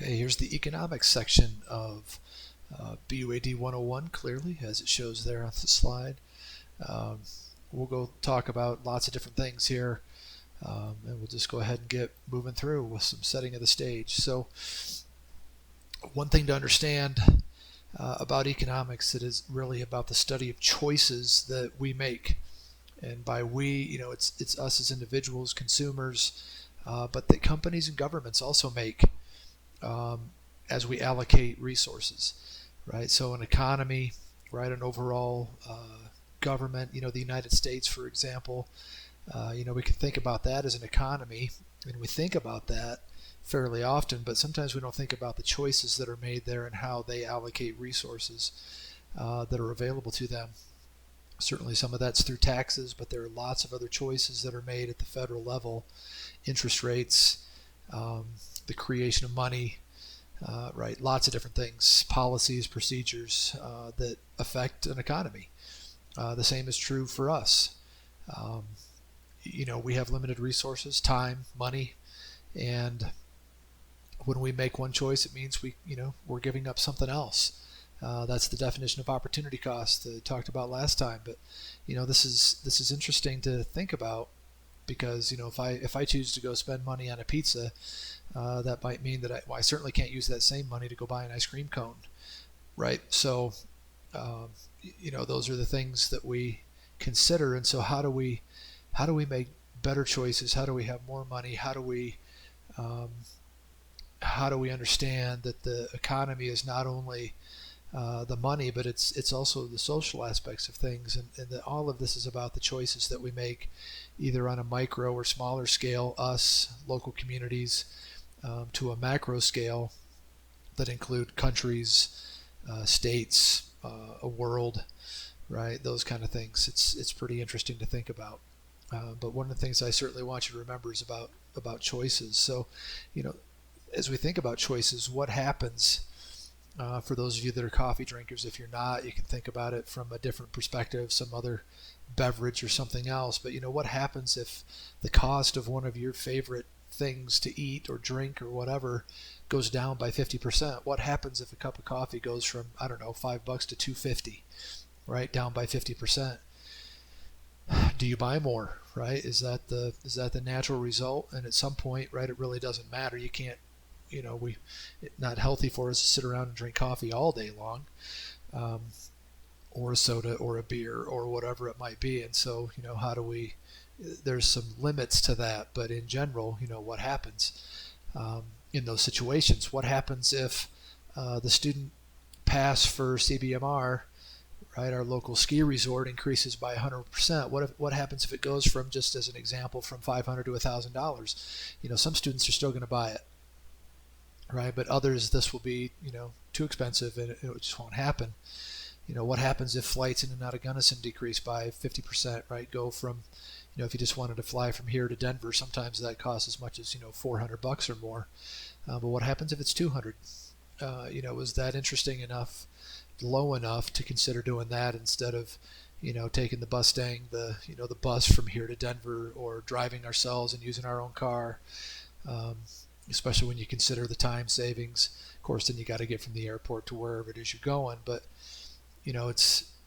Okay, here's the economics section of BUAD 101, clearly, as it shows there on the slide. Um, we'll go talk about lots of different things here, and we'll just go ahead and get moving through with some setting of the stage. So, one thing to understand about economics, it is really about the study of choices that we make. And by we, it's us as individuals, consumers, but that companies and governments also make um, as we allocate resources, right? So an economy, right, an overall government, the United States, for example, we can think about that as an economy, and we think about that fairly often, but sometimes we don't think about the choices that are made there and how they allocate resources that are available to them. Certainly some of that's through taxes, but there are lots of other choices that are made at the federal level: interest rates, um, the creation of money, right? Lots of different things, policies, procedures that affect an economy. The same is true for us. Um, we have limited resources, time, money, and when we make one choice, it means we're giving up something else. That's the definition of opportunity cost that I talked about last time. But this is interesting to think about because if I choose to go spend money on a pizza, that might mean that I certainly can't use that same money to go buy an ice cream cone, right? So um, those are the things that we consider. And so how do we make better choices? How do we have more money? Um, how do we understand that the economy is not only the money, but it's also the social aspects of things, and that all of this is about the choices that we make, either on a micro or smaller scale, us, local communities, to a macro scale that include countries, states, a world, right? Those kind of things. It's pretty interesting to think about. But one of the things I certainly want you to remember is about choices. So, you know, as we think about choices, what happens for those of you that are coffee drinkers? If you're not, you can think about it from a different perspective, some other beverage or something else. But what happens if the cost of one of your favorite things to eat or drink or whatever goes down by 50%? What happens if a cup of coffee goes from, I don't know, $5 to 250, right? Down by 50%. Do you buy more, right? Is that the natural result? And at some point, right, it really doesn't matter. You can't, we it's not healthy for us to sit around and drink coffee all day long, um, or a soda or a beer or whatever it might be. And so, how do we? There's some limits to that, but in general, what happens um, in those situations? What happens if the student pass for CBMR, right? Our local ski resort increases by 100%. What happens if it goes from, just as an example, from $500 to $1,000? Some students are still going to buy it, right? But others, this will be too expensive, and it just won't happen. What happens if flights in and out of Gunnison decrease by 50%, right? Go from, if you just wanted to fly from here to Denver, sometimes that costs as much as $400 or more. But what happens if it's 200? Is that interesting enough, low enough to consider doing that instead of taking the Mustang, the bus from here to Denver, or driving ourselves and using our own car, um, especially when you consider the time savings. Of course, then you got to get from the airport to wherever it is you're going. But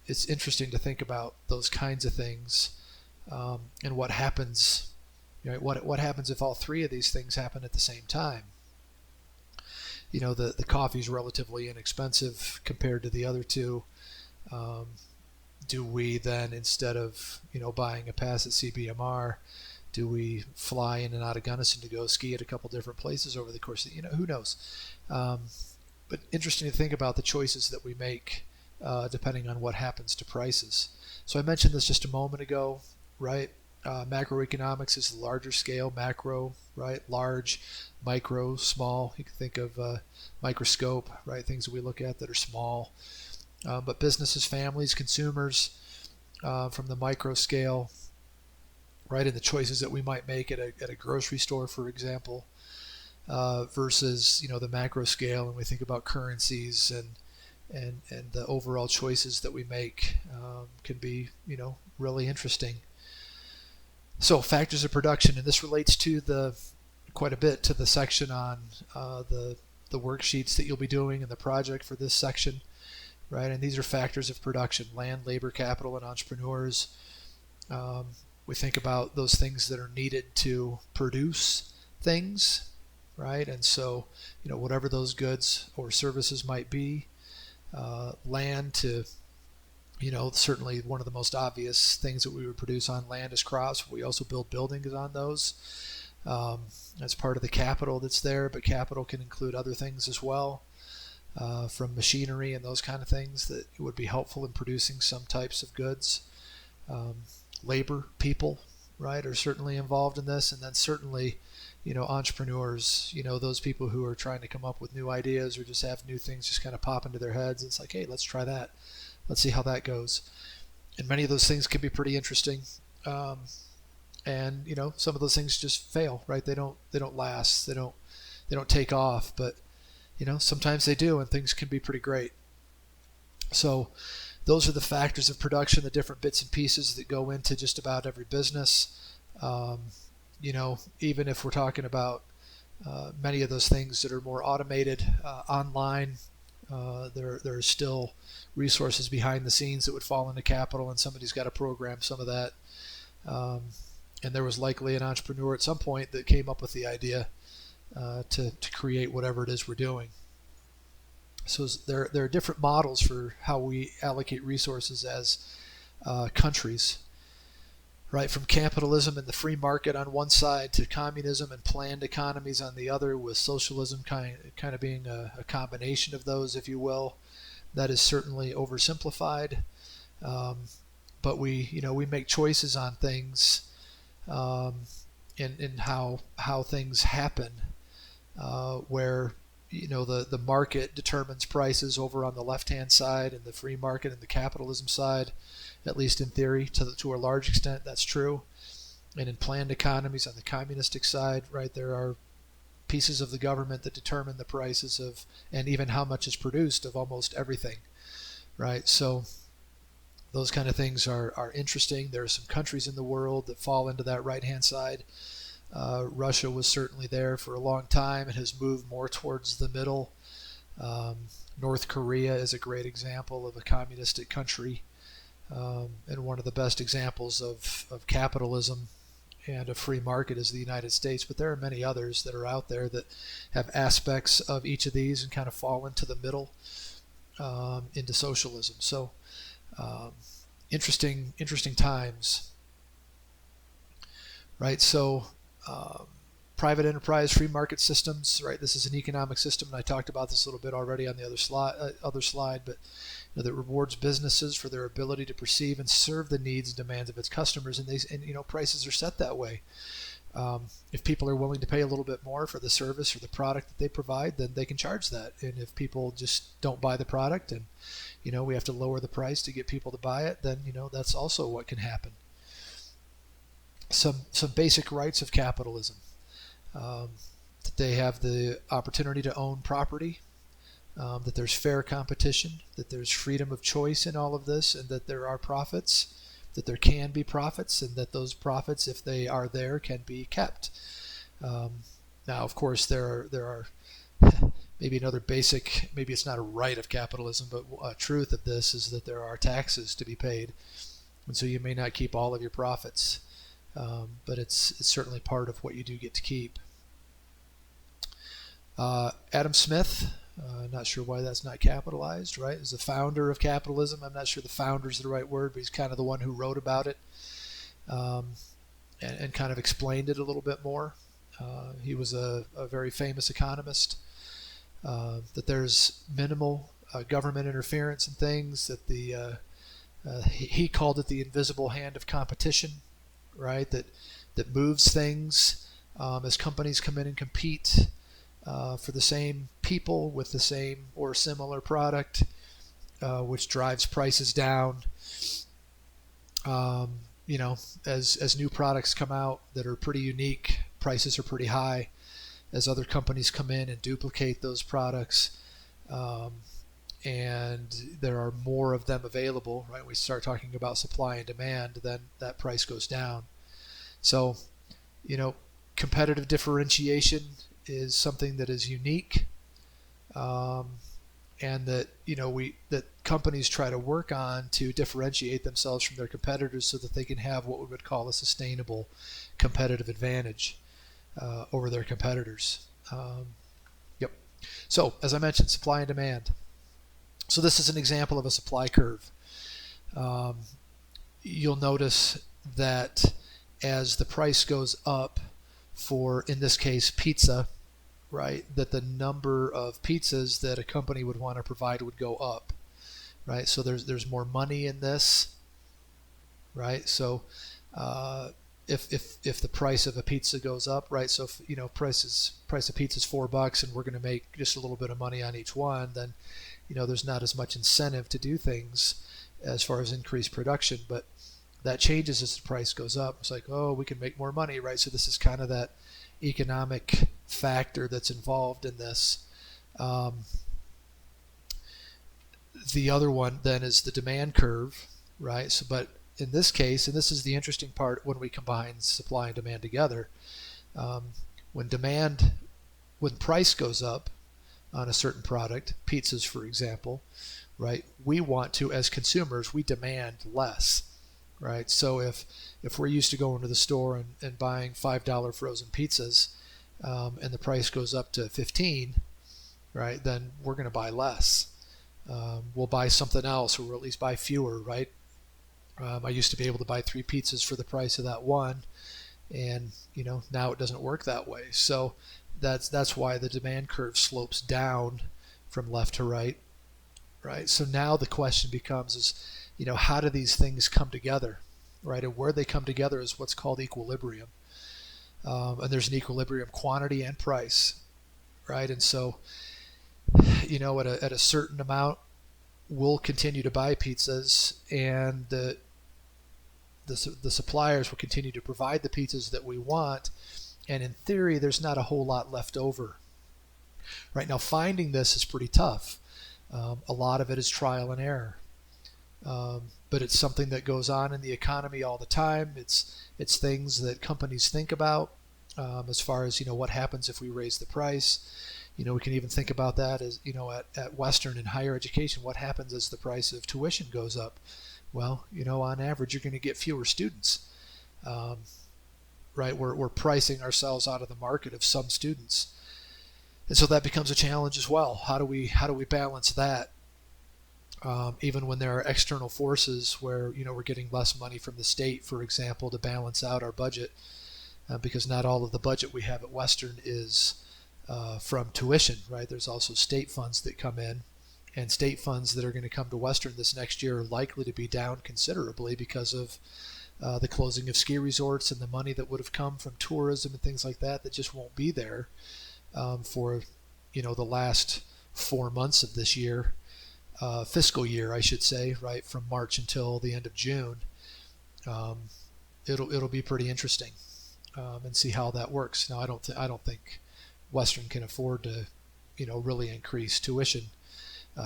it's interesting to think about those kinds of things, and what happens. What happens if all three of these things happen at the same time? The coffee is relatively inexpensive compared to the other two. Um, do we then, instead of buying a pass at CBMR, do we fly in and out of Gunnison to go ski at a couple different places over the course of who knows? Um, but interesting to think about the choices that we make depending on what happens to prices. So I mentioned this just a moment ago, right? Macroeconomics is the larger scale, macro, right? Large, micro, small. You can think of microscope, right? Things that we look at that are small. But businesses, families, consumers, from the micro scale, right? And the choices that we might make at a grocery store, for example, versus the macro scale, and we think about currencies and the overall choices that we make can be really interesting. So factors of production, and this relates to quite a bit to the section on the the worksheets that you'll be doing in the project for this section, right? And these are factors of production: land, labor, capital, and entrepreneurs. We think about those things that are needed to produce things, right? And so, whatever those goods or services might be, land to, certainly one of the most obvious things that we would produce on land is crops. We also build buildings on those. That's part of the capital that's there, but capital can include other things as well, from machinery and those kind of things that would be helpful in producing some types of goods. Labor, people, right, are certainly involved in this, and then certainly, entrepreneurs, those people who are trying to come up with new ideas or just have new things just kind of pop into their heads. It's like, hey, let's try that. Let's see how that goes. And many of those things can be pretty interesting. And some of those things just fail, right? They don't last. They don't take off, but sometimes they do, and things can be pretty great. So those are the factors of production, the different bits and pieces that go into just about every business. Even if we're talking about many of those things that are more automated, online, there are still resources behind the scenes that would fall into capital, and somebody's got to program some of that. And there was likely an entrepreneur at some point that came up with the idea to create whatever it is we're doing. So there are different models for how we allocate resources as countries, right? From capitalism and the free market on one side to communism and planned economies on the other, with socialism kind of being a combination of those, if you will. That is certainly oversimplified, but we make choices on things, in how things happen, where the market determines prices over on the left-hand side, and the free market and the capitalism side, at least in theory, to a large extent, that's true. And in planned economies on the communistic side, right, there are pieces of the government that determine the prices of, and even how much is produced of, almost everything, right? So those kind of things are interesting. There are some countries in the world that fall into that right-hand side. Russia was certainly there for a long time and has moved more towards the middle. North Korea is a great example of a communistic country, and one of the best examples of capitalism and a free market is the United States. But there are many others that are out there that have aspects of each of these and kind of fall into the middle, into socialism. So interesting times, right? So private enterprise, free market systems, right? This is an economic system, and I talked about this a little bit already on the other slide, but that rewards businesses for their ability to perceive and serve the needs and demands of its customers, and prices are set that way. If people are willing to pay a little bit more for the service or the product that they provide, then they can charge that. And if people just don't buy the product, and we have to lower the price to get people to buy it, then that's also what can happen. Some basic rights of capitalism. That they have the opportunity to own property, that there's fair competition, that there's freedom of choice in all of this, and that there are profits, that there can be profits, and that those profits, if they are there, can be kept. Now, of course, there are maybe another basic, maybe it's not a right of capitalism, but a truth of this is that there are taxes to be paid, and so you may not keep all of your profits. But it's certainly part of what you do get to keep. Adam Smith, not sure why that's not capitalized, right? Is the founder of capitalism. I'm not sure the founder is the right word, but he's kind of the one who wrote about it, and kind of explained it a little bit more. He was a very famous economist. That there's minimal government interference in things. That he called it the invisible hand of competition. Right, that moves things as companies come in and compete for the same people with the same or similar product, which drives prices down. As new products come out that are pretty unique, prices are pretty high. As other companies come in and duplicate those products, and there are more of them available, right? We start talking about supply and demand, then that price goes down. So, competitive differentiation is something that is unique, and that that companies try to work on to differentiate themselves from their competitors so that they can have what we would call a sustainable competitive advantage over their competitors. Yep. So as I mentioned, supply and demand. So this is an example of a supply curve. You'll notice that as the price goes up for, in this case, pizza, right, that the number of pizzas that a company would want to provide would go up, right? So there's more money in this, right? So if the price of a pizza goes up, right? So if price of pizza is $4 and we're going to make just a little bit of money on each one, then there's not as much incentive to do things as far as increased production, but that changes as the price goes up. It's like, oh, we can make more money, right? So this is kind of that economic factor that's involved in this. The other one then is the demand curve, right? So, but in this case, and this is the interesting part when we combine supply and demand together, when price goes up on a certain product, pizzas for example, right? We want to, as consumers, we demand less, right? So if we're used to going to the store and buying $5 frozen pizzas, and the price goes up to 15, right? Then we're going to buy less. We'll buy something else, or we'll at least buy fewer, right? I used to be able to buy 3 pizzas for the price of that one, and now it doesn't work that way. So that's why the demand curve slopes down from left to right, right? So now the question becomes is, how do these things come together, right? And where they come together is what's called equilibrium. And there's an equilibrium, quantity and price, right? And so, at a certain amount, we'll continue to buy pizzas, and the suppliers will continue to provide the pizzas that we want. And in theory, there's not a whole lot left over. Right now, finding this is pretty tough. A lot of it is trial and error. But it's something that goes on in the economy all the time. It's things that companies think about, as far as what happens if we raise the price. We can even think about that as at Western in higher education. What happens as the price of tuition goes up? Well, on average, you're going to get fewer students. Right? We're pricing ourselves out of the market of some students, and so that becomes a challenge as well. How do we balance that? Even when there are external forces where we're getting less money from the state, for example, to balance out our budget, because not all of the budget we have at Western is from tuition, right? There's also state funds that come in, and state funds that are going to come to Western this next year are likely to be down considerably because of the closing of ski resorts and the money that would have come from tourism and things like that just won't be there for the last 4 months of this year. Fiscal year, I should say, right, from March until the end of June. It'll be pretty interesting, and see how that works. Now, I don't think Western can afford to, really increase tuition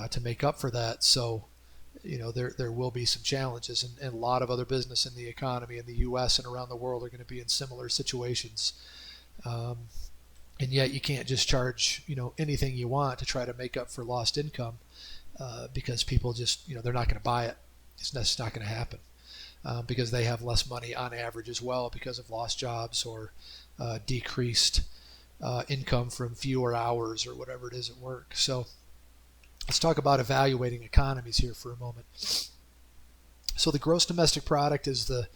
to make up for that. So, there will be some challenges, and a lot of other business in the economy in the U.S. and around the world are going to be in similar situations. And yet, you can't just charge anything you want to try to make up for lost income. Because people just, they're not going to buy it. It's just not going to happen because they have less money on average as well because of lost jobs or decreased income from fewer hours or whatever it is at work. So let's talk about evaluating economies here for a moment. So the gross domestic product is the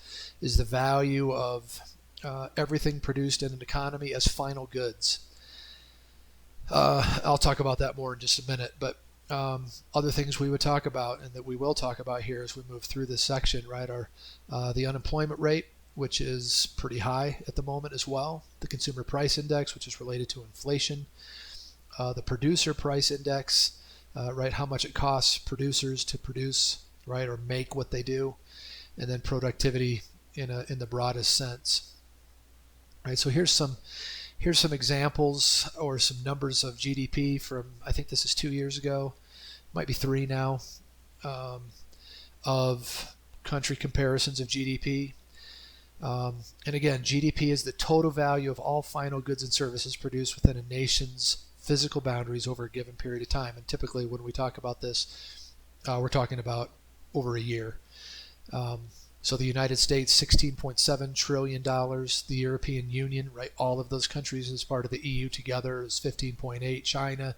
value of everything produced in an economy as final goods. I'll talk about that more in just a minute, but other things we would talk about and that we will talk about here as we move through this section, right, are the unemployment rate, which is pretty high at the moment as well, the consumer price index, which is related to inflation, the producer price index, right, how much it costs producers to produce, right, or make what they do, and then productivity in the broadest sense. Right, so here's some examples or some numbers of GDP from, I think this is 2 years ago, might be 3 now, of country comparisons of GDP. And again, GDP is the total value of all final goods and services produced within a nation's physical boundaries over a given period of time. And typically when we talk about this, we're talking about over a year. So the United States, $16.7 trillion. The European Union, right, all of those countries as part of the EU together is 15.8. China,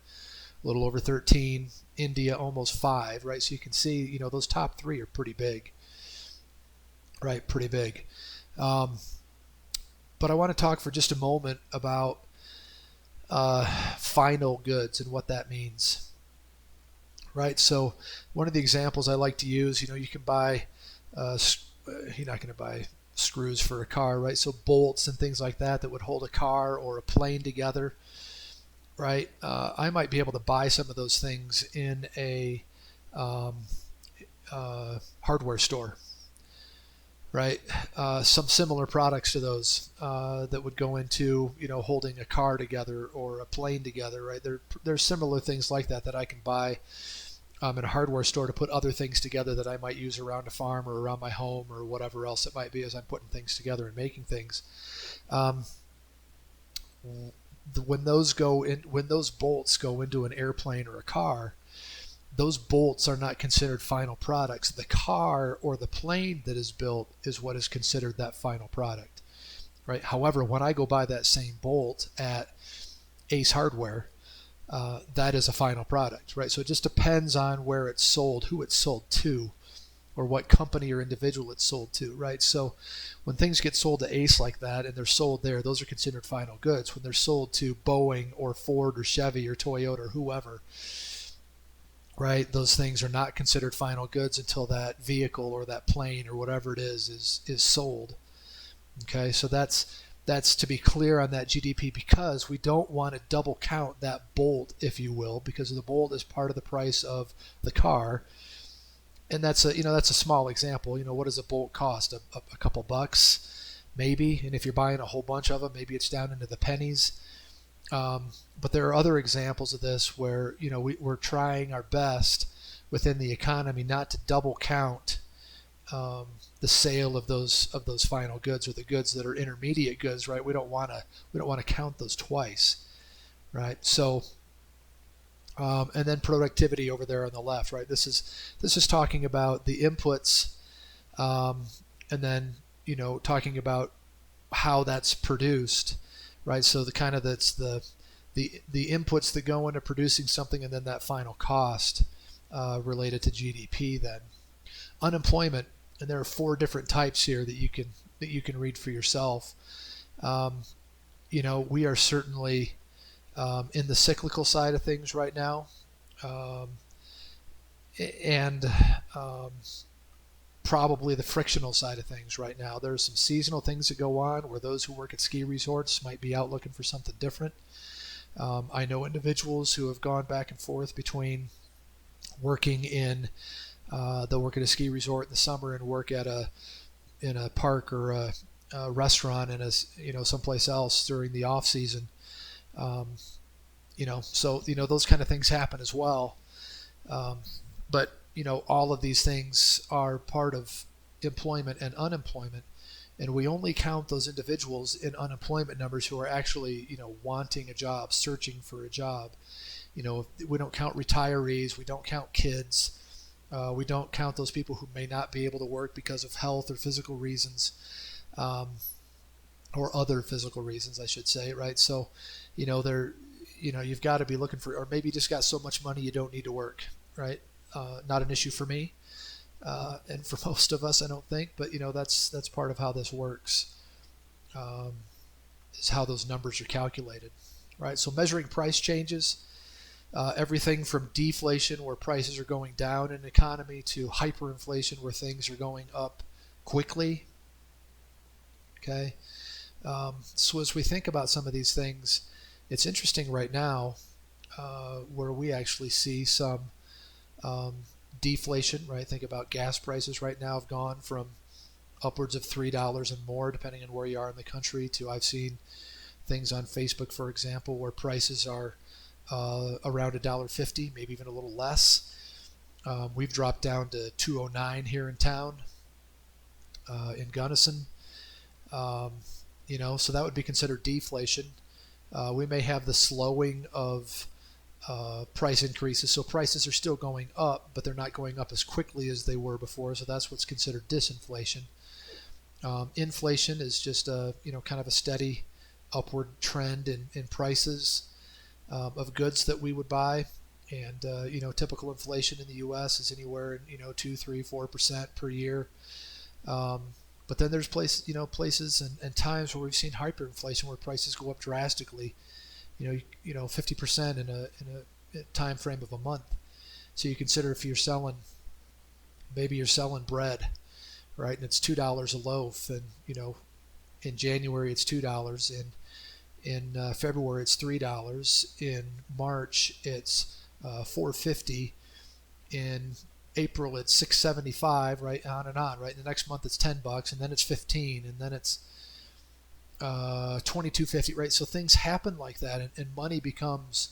a little over 13. India, almost 5, right? So you can see, you know, those top 3 are pretty big, right? Pretty big. But I want to talk for just a moment about final goods and what that means, right? So one of the examples I like to use, you know, you can buy you're not going to buy screws for a car, right? So bolts and things like that would hold a car or a plane together, right? I might be able to buy some of those things in a hardware store, right? Some similar products to those that would go into, you know, holding a car together or a plane together, right? There's similar things like that I can buy in a hardware store to put other things together that I might use around a farm or around my home or whatever else it might be as I'm putting things together and making things. When those bolts go into an airplane or a car, those bolts are not considered final products. The car or the plane that is built is what is considered that final product, right? However, when I go buy that same bolt at Ace Hardware, that is a final product, right? So it just depends on where it's sold, who it's sold to, or what company or individual it's sold to, right? So when things get sold to Ace like that and they're sold there, those are considered final goods. When they're sold to Boeing or Ford or Chevy or Toyota or whoever, right, those things are not considered final goods until that vehicle or that plane or whatever it is sold. Okay, so that's to be clear on that GDP, because we don't want to double count that bolt, if you will, because the bolt is part of the price of the car. And that's a small example. You know, what does a bolt cost? A couple bucks, maybe. And if you're buying a whole bunch of them, maybe it's down into the pennies. But there are other examples of this where, you know, we're trying our best within the economy not to double count the sale of those final goods, or the goods that are intermediate goods, right? We don't want to count those twice, right? So, and then productivity over there on the left, right? This is talking about the inputs, and then, you know, talking about how that's produced, right? So that's the inputs that go into producing something, and then that final cost related to GDP. Then unemployment. And there are 4 different types here that you can read for yourself. You know, we are certainly in the cyclical side of things right now, and probably the frictional side of things right now. There are some seasonal things that go on where those who work at ski resorts might be out looking for something different. I know individuals who have gone back and forth between working in they'll work at a ski resort in the summer and work in a park or a restaurant in someplace else during the off season. You know, so, you know, those kind of things happen as well. But, you know, all of these things are part of employment and unemployment, and we only count those individuals in unemployment numbers who are actually, you know, wanting a job, searching for a job. You know, we don't count retirees, we don't count kids. We don't count those people who may not be able to work because of health or physical reasons, or other physical reasons, I should say, right? So, you know, you've got to be looking for, or maybe you just got so much money you don't need to work, right? Not an issue for me, and for most of us, I don't think. But, you know, that's part of how this works, is how those numbers are calculated, right? So measuring price changes. Everything from deflation, where prices are going down in an economy, to hyperinflation, where things are going up quickly. Okay, so as we think about some of these things, it's interesting right now where we actually see some deflation. Right, think about gas prices right now have gone from upwards of $3 and more, depending on where you are in the country, to I've seen things on Facebook, for example, where prices are around $1.50, maybe even a little less. We've dropped down to $2.09 here in town, in Gunnison. You know, so that would be considered deflation. We may have the slowing of price increases. So prices are still going up, but they're not going up as quickly as they were before. So that's what's considered disinflation. Inflation is just a kind of a steady upward trend in prices of goods that we would buy. And typical inflation in the U.S. is anywhere in 2, 3, 4% per year. But then there's places and times where we've seen hyperinflation where prices go up drastically. 50% in a time frame of a month. So you consider if maybe you're selling bread, right? And it's $2 a loaf, and in January it's $2, in February it's $3, in March it's $4.50, in April it's $6.75, right, on and on, right? And the next month it's $10, and then it's $15, and then it's $22.50, right? So things happen like that, and money becomes,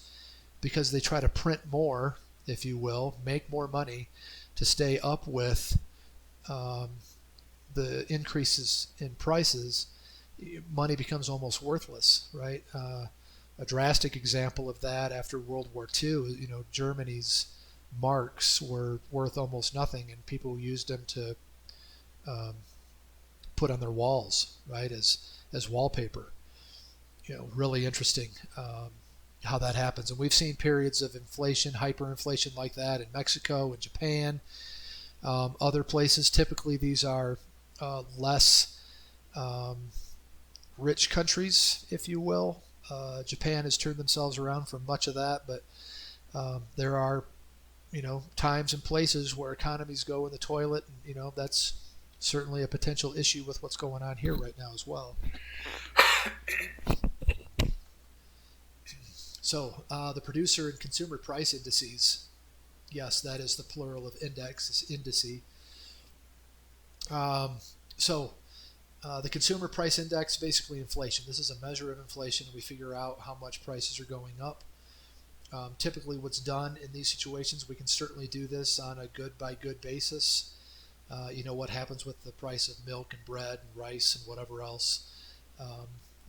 because they try to print more, if you will, make more money to stay up with the increases in prices. Money becomes almost worthless, right? A drastic example of that after World War II, Germany's marks were worth almost nothing, and people used them to put on their walls, right, as wallpaper. Really interesting how that happens. And we've seen periods of inflation, hyperinflation like that in Mexico and Japan, other places. Typically, these are less rich countries, if you will. Japan has turned themselves around from much of that, but there are, times and places where economies go in the toilet, and that's certainly a potential issue with what's going on here right now as well. So the producer and consumer price indices, yes, that is the plural of index, is indice. The consumer price index, basically inflation. This is a measure of inflation. We figure out how much prices are going up. Typically what's done in these situations, we can certainly do this on a good by good basis. What happens with the price of milk and bread and rice and whatever else.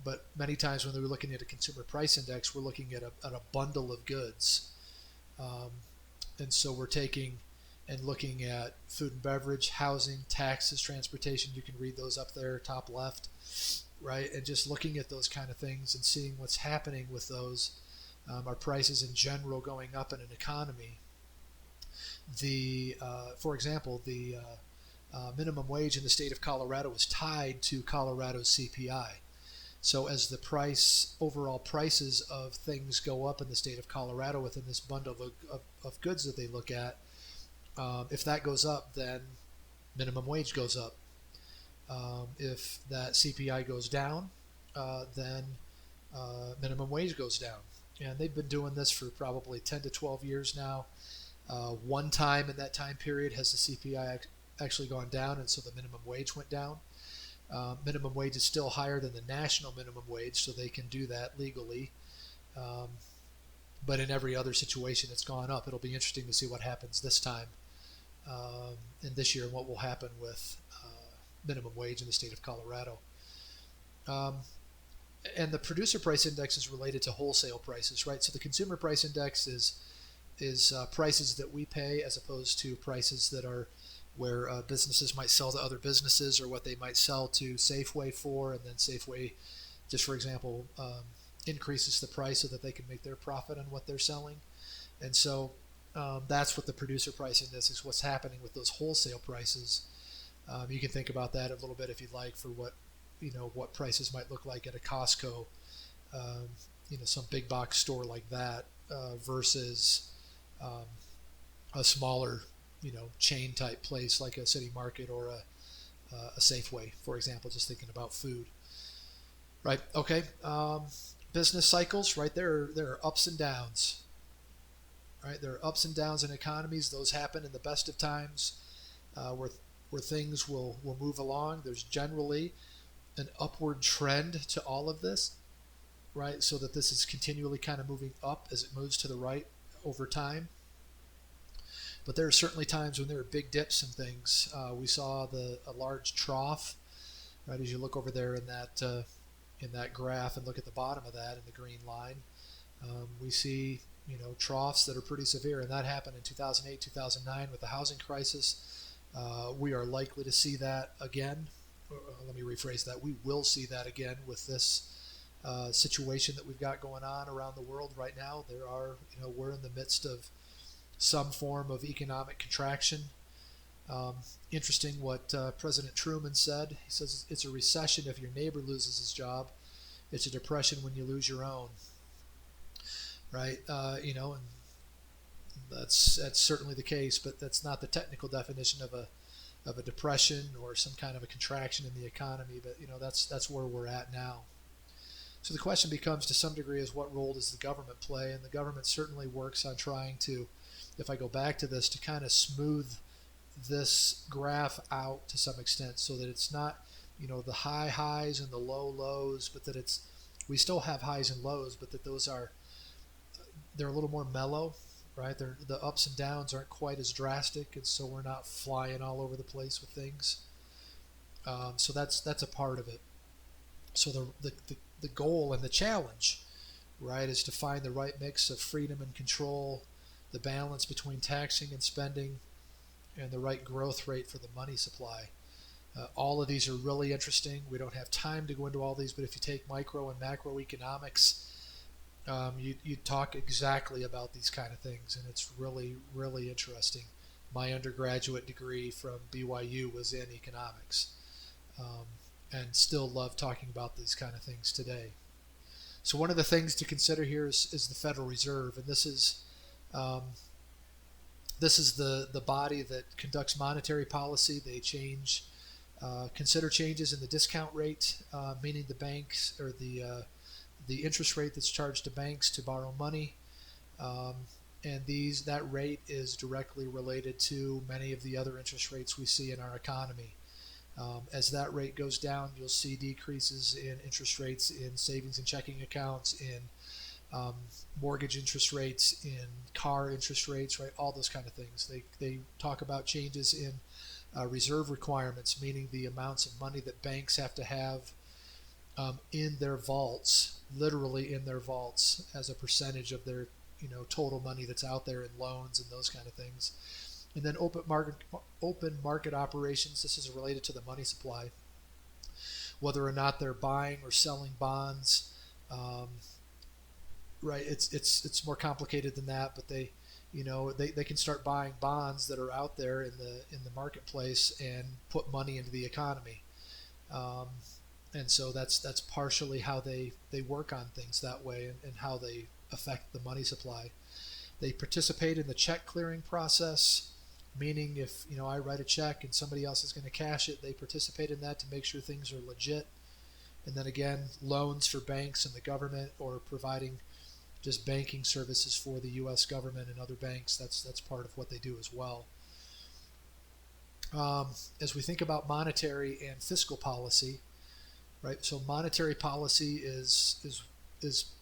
But many times when we're looking at a consumer price index, we're looking at a bundle of goods. And so we're taking and looking at food and beverage, housing, taxes, transportation. You can read those up there, top left, right? And just looking at those kind of things and seeing what's happening with those. Are prices in general going up in an economy? For example, the minimum wage in the state of Colorado is tied to Colorado's CPI. So as the overall prices of things go up in the state of Colorado within this bundle of goods that they look at, if that goes up, then minimum wage goes up. If that CPI goes down, then minimum wage goes down. And they've been doing this for probably 10 to 12 years now. One time in that time period has the CPI actually gone down, and so the minimum wage went down. Minimum wage is still higher than the national minimum wage, so they can do that legally. But in every other situation, it's gone up. It'll be interesting to see what happens this time in this year and what will happen with minimum wage in the state of Colorado. And the producer price index is related to wholesale prices, right? So the consumer price index is prices that we pay as opposed to prices that are where businesses might sell to other businesses, or what they might sell to Safeway for, and then Safeway, just for example, increases the price so that they can make their profit on what they're selling. And so that's what the producer price index is, what's happening with those wholesale prices. You can think about that a little bit if you'd like, for what prices might look like at a Costco, some big box store like that, versus a smaller, chain type place like a City Market or a Safeway, for example, just thinking about food. Right. Okay. Business cycles, right? There are ups and downs. Right. There are ups and downs in economies. Those happen in the best of times, where things will move along. There's generally an upward trend to all of this, right? So that this is continually kind of moving up as it moves to the right over time. But there are certainly times when there are big dips and things. We saw a large trough, right? As you look over there in that in that graph and look at the bottom of that in the green line, we see troughs that are pretty severe, and that happened in 2008, 2009 with the housing crisis. We are likely to see that again. Let me rephrase that. We will see that again with this situation that we've got going on around the world right now. We're in the midst of some form of economic contraction. Interesting what President Truman said. He says it's a recession if your neighbor loses his job. It's a depression when you lose your own. Right? And that's certainly the case, but that's not the technical definition of a depression or some kind of a contraction in the economy. But that's where we're at now. So the question becomes, to some degree, is what role does the government play? And the government certainly works on trying to, if I go back to this, to kind of smooth this graph out to some extent, so that it's not the high highs and the low lows, but that we still have highs and lows, but that they're a little more mellow, right? The ups and downs aren't quite as drastic, and so we're not flying all over the place with things. So that's a part of it. So the goal and the challenge, right, is to find the right mix of freedom and control, the balance between taxing and spending, and the right growth rate for the money supply. All of these are really interesting. We don't have time to go into all these, but if you take micro and macroeconomics, you talk exactly about these kind of things, and it's really, really interesting. My undergraduate degree from BYU was in economics, and still love talking about these kind of things today. So one of the things to consider here is the Federal Reserve, and this is the body that conducts monetary policy. They consider changes in the discount rate, meaning the banks, or the interest rate that's charged to banks to borrow money, and that rate is directly related to many of the other interest rates we see in our economy. As that rate goes down, you'll see decreases in interest rates in savings and checking accounts, in mortgage interest rates, in car interest rates, right? All those kind of things. They talk about changes in reserve requirements, meaning the amounts of money that banks have to have in their vaults, literally in their vaults, as a percentage of their total money that's out there in loans and those kind of things. And then open market operations. This is related to the money supply, whether or not they're buying or selling bonds. Right? It's more complicated than that, but they can start buying bonds that are out there in the marketplace and put money into the economy. And so that's partially how they work on things that way, and how they affect the money supply. They participate in the check clearing process, meaning if I write a check and somebody else is going to cash it, they participate in that to make sure things are legit. And then again, loans for banks and the government, or providing just banking services for the U.S. government and other banks, that's part of what they do as well. As we think about monetary and fiscal policy, right? So monetary policy is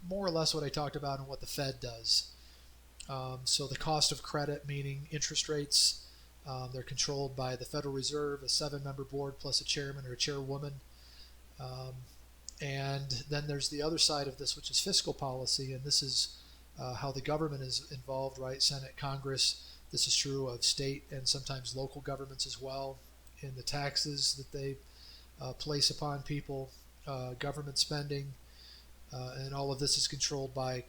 more or less what I talked about and what the Fed does. So the cost of credit, meaning interest rates, they're controlled by the Federal Reserve, a 7-member board plus a chairman or a chairwoman. And then there's the other side of this, which is fiscal policy, and this is how the government is involved, right? Senate, Congress. This is true of state and sometimes local governments as well, in the taxes that they place upon people, government spending, and all of this is controlled by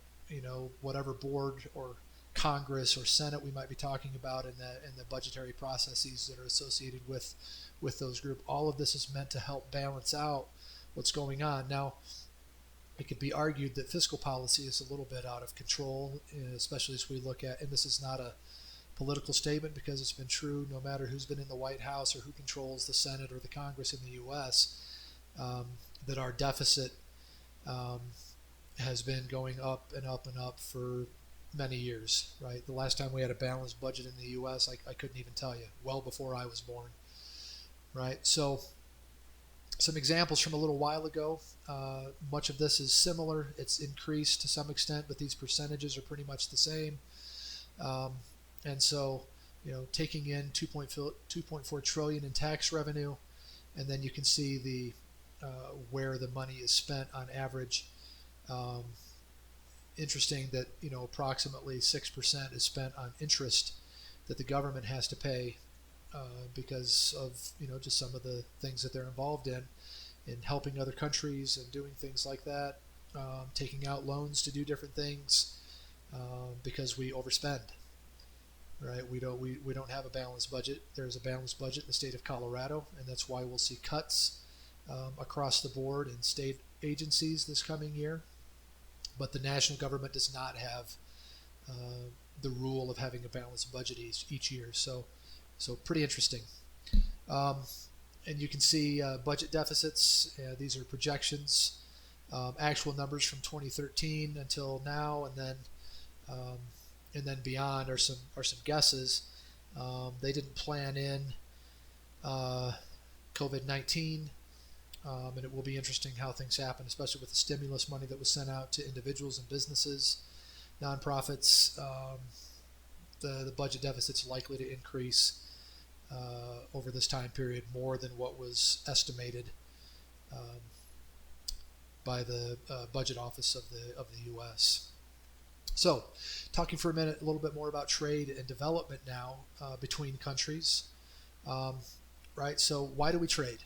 whatever board or Congress or Senate we might be talking about, in the budgetary processes that are associated with those groups. All of this is meant to help balance out what's going on. Now, it could be argued that fiscal policy is a little bit out of control, especially as we look at, and this is not a political statement because it's been true no matter who's been in the White House or who controls the Senate or the Congress in the U.S., that our deficit has been going up and up and up for many years, right? The last time we had a balanced budget in the U.S., I couldn't even tell you, well before I was born, right? So some examples from a little while ago. Much of this is similar. It's increased to some extent, but these percentages are pretty much the same. And so, taking in 2.4 trillion in tax revenue, and then you can see the where the money is spent on average. Um, Interesting that approximately 6% is spent on interest that the government has to pay because of just some of the things that they're involved in helping other countries and doing things like that, taking out loans to do different things because we overspend. Right? We don't have a balanced budget. There's a balanced budget in the state of Colorado, and that's why we'll see cuts across the board in state agencies this coming year. But the national government does not have uh, the rule of having a balanced budget each year. So pretty interesting. Um, and you can see budget deficits. These are projections, actual numbers from 2013 until now, um, and then beyond are some guesses. They didn't plan in uh, COVID-19, and it will be interesting how things happen, especially with the stimulus money that was sent out to individuals and businesses, nonprofits. The budget deficit's likely to increase over this time period more than what was estimated um, by the budget office of the U.S. So, talking for a minute, a little bit more about trade and development now between countries. Um, right. So, why do we trade?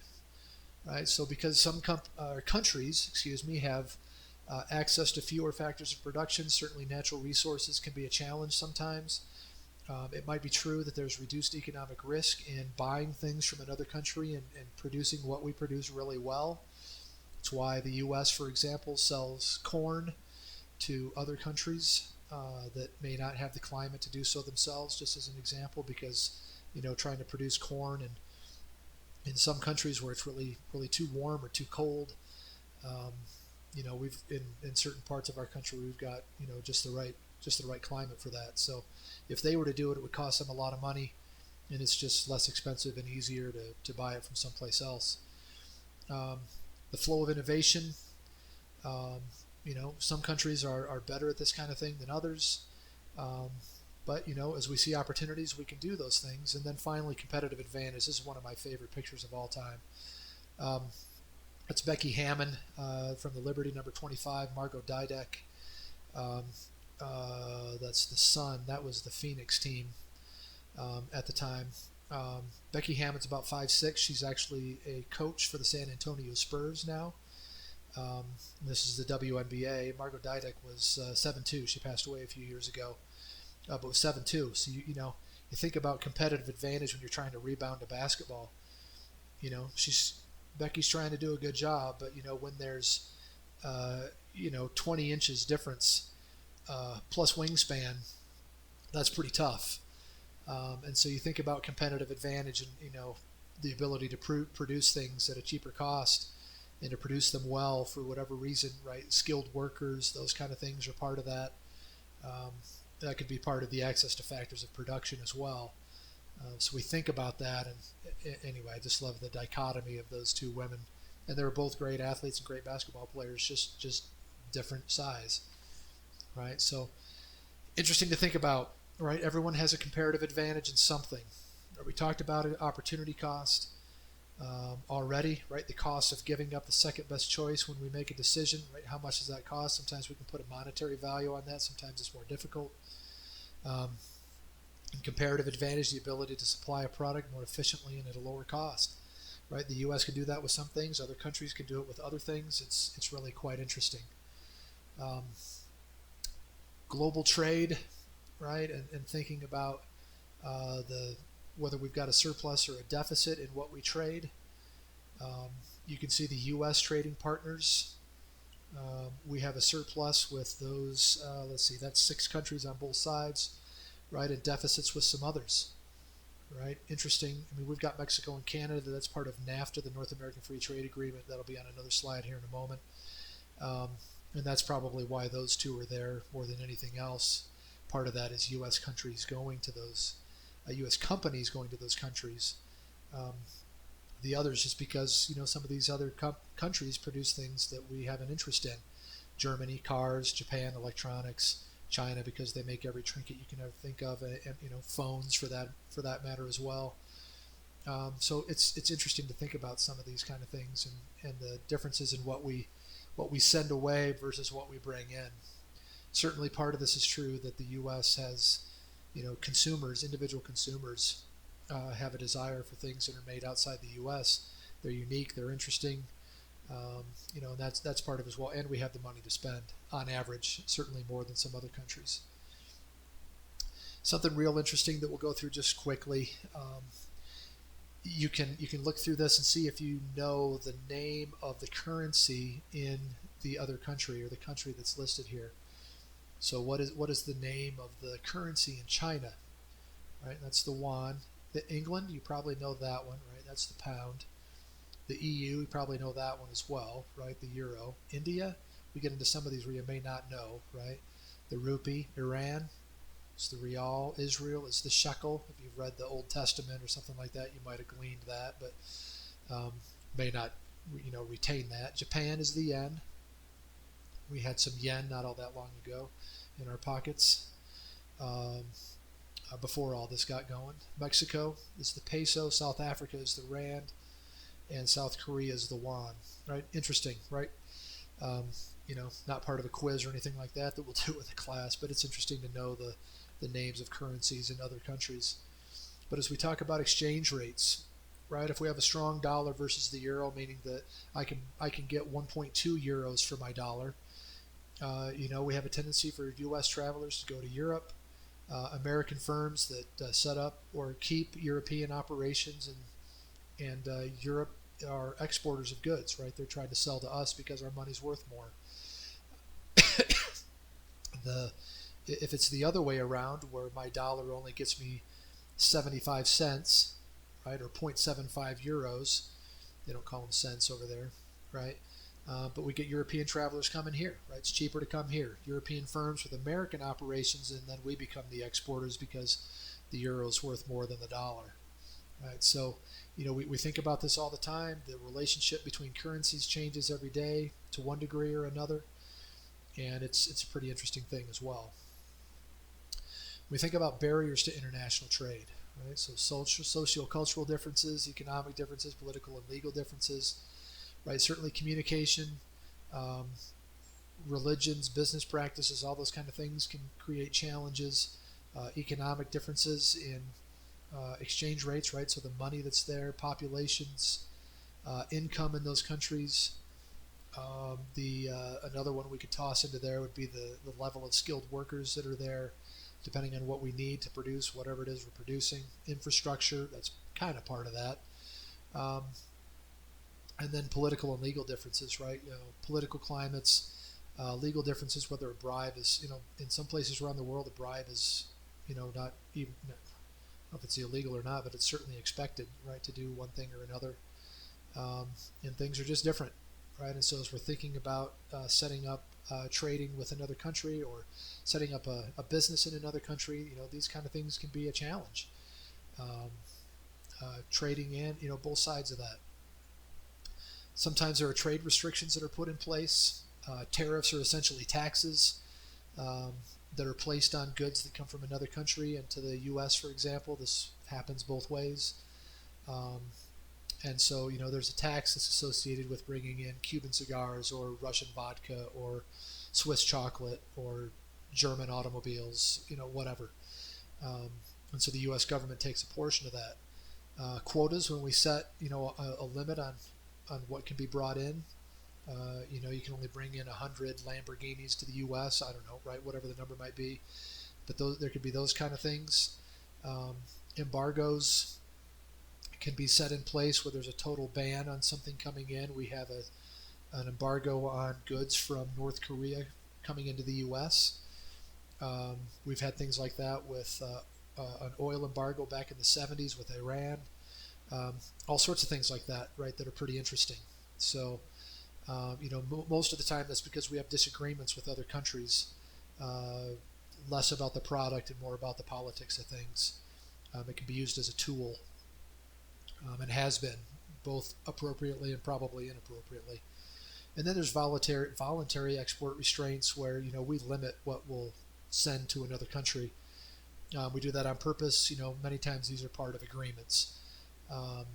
Right. So, because some countries, have access to fewer factors of production. Certainly, natural resources can be a challenge sometimes. It might be true that there's reduced economic risk in buying things from another country and producing what we produce really well. It's why the U.S., for example, sells corn to other countries that may not have the climate to do so themselves, just as an example, because trying to produce corn and in some countries where it's really really too warm or too cold, um, we've in certain parts of our country we've got just the right climate for that. So if they were to do it, it would cost them a lot of money, and it's just less expensive and easier to buy it from someplace else. Um, the flow of innovation. Um, some countries are better at this kind of thing than others. Um, but as we see opportunities, we can do those things. And then finally, competitive advantage. This is one of my favorite pictures of all time. Um, that's Becky Hammon from the Liberty number 25, Margot Didek. Um, that's the Sun. That was the Phoenix team at the time. Becky Hammon's about 5'6". She's actually a coach for the San Antonio Spurs now. This is the WNBA. Margot Didek was 7'2". She passed away a few years ago, but was 7'2". So you think about competitive advantage when you're trying to rebound a basketball. Becky's trying to do a good job, but when there's 20 inches difference plus wingspan, that's pretty tough. And so you think about competitive advantage and the ability to produce things at a cheaper cost and to produce them well for whatever reason, right? Skilled workers, those kind of things are part of that. That could be part of the access to factors of production as well. So we think about that, and anyway, I just love the dichotomy of those two women, and they were both great athletes and great basketball players, just different size, right? So interesting to think about, right? Everyone has a comparative advantage in something. We talked about it, opportunity cost. Already, right? The cost of giving up the second best choice when we make a decision, right? How much does that cost? Sometimes we can put a monetary value on that. Sometimes it's more difficult. And comparative advantage, the ability to supply a product more efficiently and at a lower cost, right? The U.S. can do that with some things. Other countries can do it with other things. It's really quite interesting. Um, Global trade, right? And thinking about whether we've got a surplus or a deficit in what we trade. You can see the U.S. trading partners. We have a surplus with those, let's see, that's 6 countries on both sides, right, and deficits with some others, right? Interesting. I mean, we've got Mexico and Canada. That's part of NAFTA, the North American Free Trade Agreement. That'll be on another slide here in a moment. And that's probably why those two are there more than anything else. Part of that is U.S. countries going to those, U.S. companies going to those countries. The others just because some of these other countries produce things that we have an interest in. Germany, cars; Japan, electronics; China, because they make every trinket you can ever think of, and phones for that matter as well. So it's interesting to think about some of these kind of things and the differences in what we send away versus what we bring in. Certainly, part of this is true that the U.S. has, consumers, individual consumers, have a desire for things that are made outside the U.S. They're unique, they're interesting, and that's part of it as well. And we have the money to spend on average, certainly more than some other countries. Something real interesting that we'll go through just quickly. You can look through this and see if you know the name of the currency in the other country or the country that's listed here. So what is the name of the currency in China? Right, that's the yuan. The England, you probably know that one, right? That's the pound. The EU, you probably know that one as well, right? The euro. India, we get into some of these where you may not know, right? The rupee. Iran, it's the rial. Israel is the shekel. If you've read the Old Testament or something like that, you might have gleaned that, but may not, retain that. Japan is the yen. We had some yen not all that long ago in our pockets before all this got going. Mexico is the peso. South Africa is the rand, and South Korea is the won. Right? Interesting, right? Not part of a quiz or anything like that we'll do with the class, but it's interesting to know the names of currencies in other countries. But as we talk about exchange rates, right? If we have a strong dollar versus the euro, meaning that I can get 1.2 euros for my dollar. We have a tendency for U.S. travelers to go to Europe. American firms that set up or keep European operations and Europe are exporters of goods, right? They're trying to sell to us because our money's worth more. If it's the other way around, where my dollar only gets me 75 cents, right, or 0.75 euros, they don't call them cents over there, right? But we get European travelers coming here, right? It's cheaper to come here. European firms with American operations, and then we become the exporters because the euro is worth more than the dollar, right? So, we think about this all the time. The relationship between currencies changes every day to one degree or another, and it's a pretty interesting thing as well. We think about barriers to international trade, right? So socio-cultural differences, economic differences, political and legal differences, right? Certainly communication, religions, business practices, all those kind of things can create challenges. Economic differences in exchange rates, right? So the money that's there, populations, income in those countries. Another one we could toss into there would be the level of skilled workers that are there, depending on what we need to produce whatever it is we're producing. Infrastructure, that's kind of part of that. And then political and legal differences, right? Political climates, legal differences, whether a bribe is, in some places around the world, a bribe is, not even, I don't know if it's illegal or not, but it's certainly expected, right, to do one thing or another. And things are just different, right? And so as we're thinking about setting up trading with another country or setting up a business in another country, these kind of things can be a challenge. Trading in, both sides of that. Sometimes there are trade restrictions that are put in place. Tariffs are essentially taxes that are placed on goods that come from another country and to the U.S., for example. This happens both ways. And so, there's a tax that's associated with bringing in Cuban cigars or Russian vodka or Swiss chocolate or German automobiles, whatever. And so the U.S. government takes a portion of that. Quotas, when we set, a limit on what can be brought in. You can only bring in 100 Lamborghinis to the U.S. I don't know, right? Whatever the number might be. But there could be those kind of things. Embargoes can be set in place where there's a total ban on something coming in. We have an embargo on goods from North Korea coming into the U.S. We've had things like that with an oil embargo back in the 70s with Iran. All sorts of things like that, right, that are pretty interesting. So, most of the time that's because we have disagreements with other countries, less about the product and more about the politics of things. It can be used as a tool, and has been, both appropriately and probably inappropriately. And then there's voluntary export restraints where, we limit what we'll send to another country. We do that on purpose. Many times these are part of agreements. Um,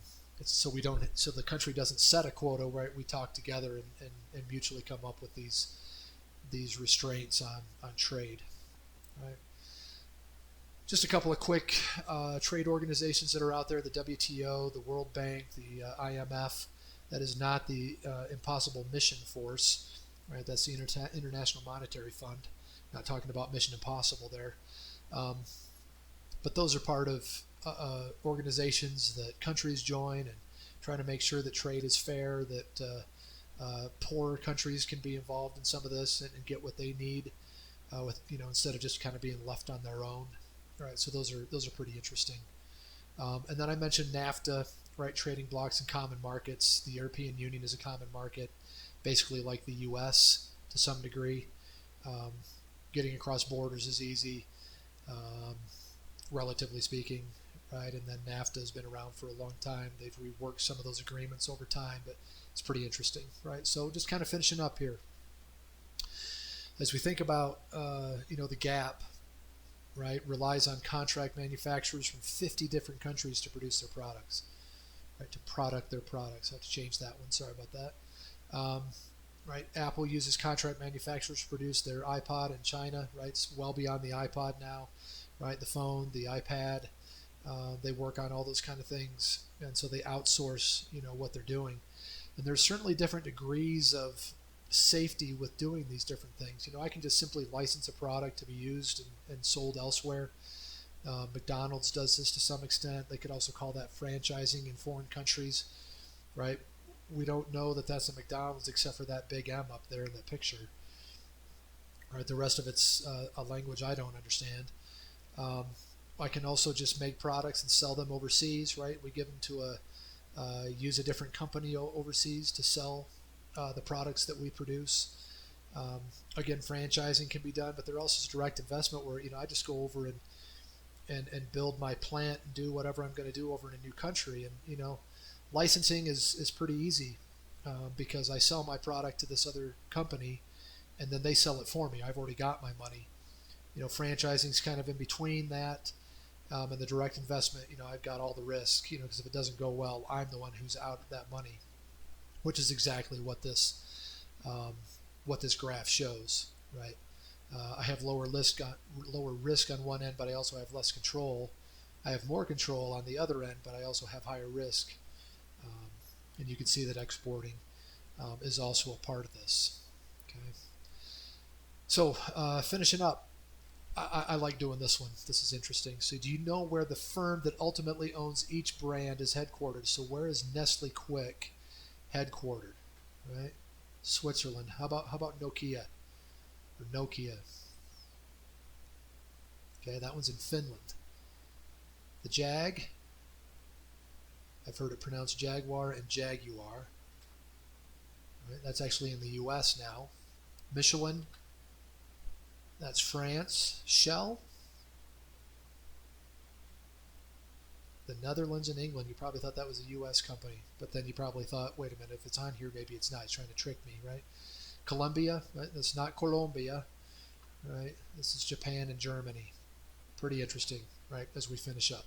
so we don't, so the country doesn't set a quota, right? We talk together and mutually come up with these restraints on trade, right? Just a couple of quick trade organizations that are out there: the WTO, the World Bank, the IMF. That is not the Impossible Mission Force, right? That's the International Monetary Fund. Not talking about Mission Impossible there. Um, but those are part of organizations that countries join and trying to make sure that trade is fair, that poorer countries can be involved in some of this and get what they need, with instead of just kind of being left on their own. Right, so those are pretty interesting. And then I mentioned NAFTA, right? Trading blocks and common markets. The European Union is a common market, basically like the U.S. to some degree. Um, Getting across borders is easy, um, relatively speaking, right? And then NAFTA has been around for a long time. They've reworked some of those agreements over time, but it's pretty interesting, right? So just kind of finishing up here, as we think about the gap, right, relies on contract manufacturers from 50 different countries to produce their products, right, to product their products. I have to change that one. Sorry about that. Right, Apple uses contract manufacturers to produce their iPod in China, right? It's well beyond the iPod now, right? The phone, the iPad, they work on all those kind of things, and so they outsource, what they're doing. And there's certainly different degrees of safety with doing these different things. I can just simply license a product to be used and sold elsewhere. McDonald's does this to some extent. They could also call that franchising in foreign countries, right? We don't know that that's a McDonald's except for that big M up there in the picture, right? The rest of it's a language I don't understand. Um, I can also just make products and sell them overseas, right? We give them to use a different company overseas to sell the products that we produce. Um, Again, franchising can be done, but there also is direct investment where I just go over and build my plant and do whatever I'm going to do over in a new country. And licensing is pretty easy, because I sell my product to this other company, and then they sell it for me. I've already got my money. Franchising is kind of in between that, and the direct investment. I've got all the risk. Because if it doesn't go well, I'm the one who's out that money, which is exactly what this graph shows, right? I have lower risk on one end, but I also have less control. I have more control on the other end, but I also have higher risk. And you can see that exporting is also a part of this. Okay. So finishing up, I like doing this one. This is interesting. So do you know where the firm that ultimately owns each brand is headquartered? So where is Nestle Quick headquartered? Right? Switzerland. How about Nokia or Nokia? Okay, that one's in Finland. The Jag, I've heard it pronounced Jaguar and Jaguar. Right, that's actually in the U.S. now. Michelin, that's France. Shell, the Netherlands and England. You probably thought that was a U.S. company, but then you probably thought, wait a minute, if it's on here, maybe it's not. It's trying to trick me, right? Colombia, right? That's not Colombia, right? This is Japan and Germany. Pretty interesting, right, as we finish up.